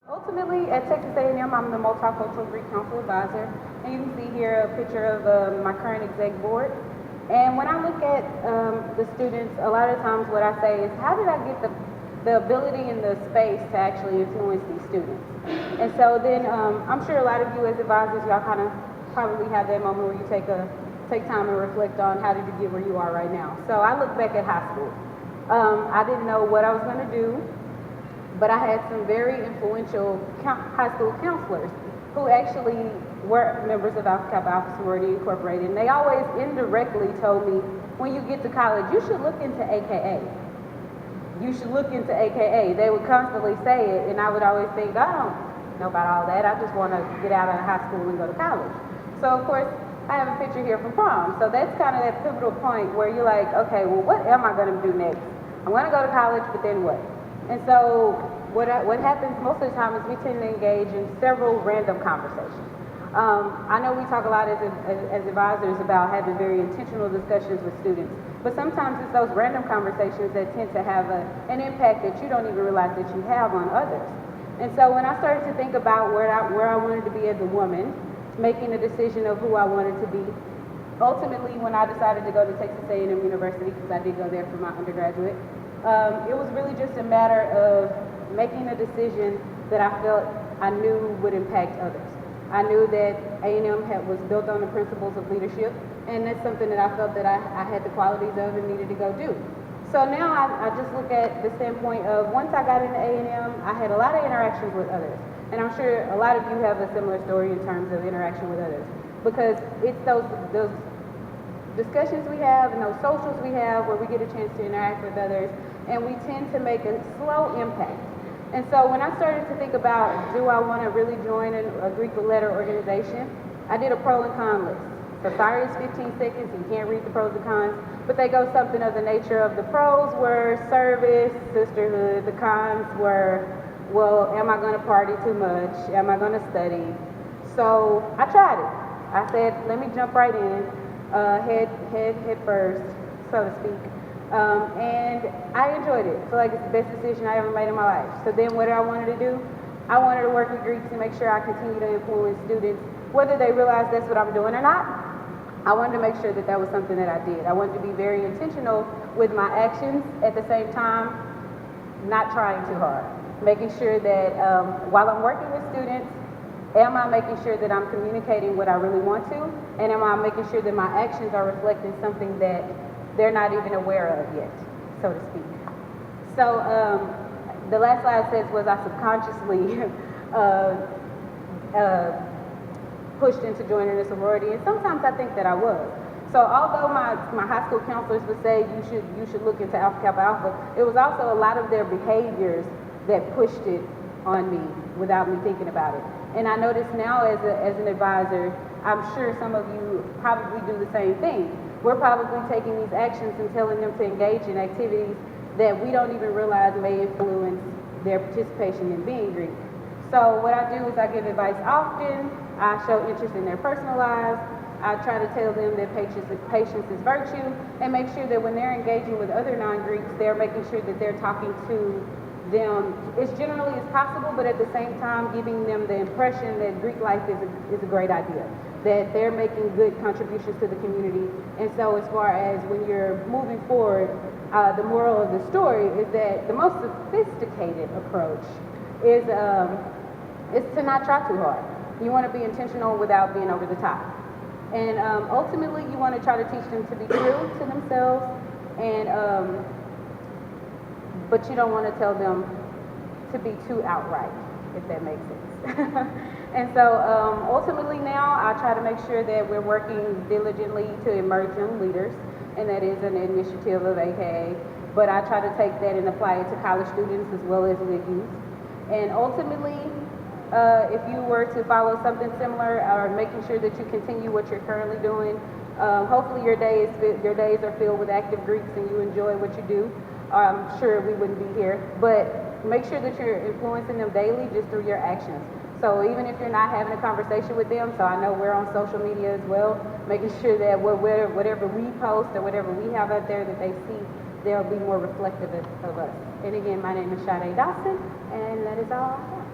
Ultimately, at Texas A&M, I'm the Multicultural Greek Council Advisor, and you can see here a picture of my current exec board. And when I look at the students, a lot of times what I say is, how did I get the ability and the space to actually influence these students? And so then I'm sure a lot of you as advisors, y'all kind of probably have that moment where you take time and reflect on how did you get where you are right now. So I look back at high school. I didn't know what I was going to do, but I had some very influential high school counselors who actually were members of Alpha Kappa Alpha Sorority Incorporated, and they always indirectly told me, when you get to college, you should look into AKA. You should look into AKA. They would constantly say it, and I would always think, I don't know about all that. I just want to get out of high school and go to college. So, of course, I have a picture here from prom. So that's kind of that pivotal point where you're like, okay, well, what am I going to do next? I'm going to go to college, but then what? And so what happens most of the time is we tend to engage in several random conversations. I know we talk a lot as advisors about having very intentional discussions with students, but sometimes it's those random conversations that tend to have an impact that you don't even realize that you have on others. And so when I started to think about where I wanted to be as a woman, making a decision of who I wanted to be, ultimately when I decided to go to Texas A&M University, because I did go there for my undergraduate, it was really just a matter of making a decision that I felt I knew would impact others. I knew that A&M was built on the principles of leadership, and that's something that I felt that I had the qualities of and needed to go do. So now I just look at the standpoint of, once I got into A&M, I had a lot of interactions with others. And I'm sure a lot of you have a similar story in terms of interaction with others, because it's those discussions we have and those socials we have where we get a chance to interact with others, and we tend to make a slow impact. And so when I started to think about, do I want to really join a Greek letter organization, I did a pro and con list. So sorry, it's 15 seconds, you can't read the pros and cons, but they go something of the nature of, the pros were service, sisterhood, the cons were, well, am I going to party too much? Am I going to study? So I tried it. I said, let me jump right in, head first, so to speak. And I enjoyed it. I feel like it's the best decision I ever made in my life. So then what did I wanted to do? I wanted to work with Greeks and make sure I continue to influence students, whether they realize that's what I'm doing or not. I wanted to make sure that that was something that I did. I wanted to be very intentional with my actions, at the same time, not trying too hard. Making sure that while I'm working with students, am I making sure that I'm communicating what I really want to? And am I making sure that my actions are reflecting something that they're not even aware of yet, so to speak? So the last slide says, was I subconsciously pushed into joining a sorority? And sometimes I think that I was. So although my high school counselors would say you should look into Alpha Kappa Alpha, it was also a lot of their behaviors that pushed it on me without me thinking about it. And I notice now as an advisor, I'm sure some of you probably do the same thing. We're probably taking these actions and telling them to engage in activities that we don't even realize may influence their participation in being Greek. So what I do is I give advice often. I show interest in their personal lives. I try to tell them that patience is virtue, and make sure that when they're engaging with other non-Greeks, they're making sure that they're talking to them as generally as possible, but at the same time giving them the impression that Greek life is a great idea, that they're making good contributions to the community. And so as far as when you're moving forward, the moral of the story is that the most sophisticated approach is to not try too hard. You want to be intentional without being over the top. And ultimately, you want to try to teach them to be true to themselves, and but you don't want to tell them to be too outright, if that makes sense. And so ultimately now, I try to make sure that we're working diligently to emerge young leaders, and that is an initiative of AKA, but I try to take that and apply it to college students as well as with youth. And ultimately, if you were to follow something similar, or making sure that you continue what you're currently doing, hopefully your days are filled with active Greeks and you enjoy what you do. I'm sure we wouldn't be here, but make sure that you're influencing them daily just through your actions. So even if you're not having a conversation with them, so I know we're on social media as well, making sure that whatever we post or whatever we have out there that they see, they'll be more reflective of us. And again, my name is Sade Dawson, and that is all I have.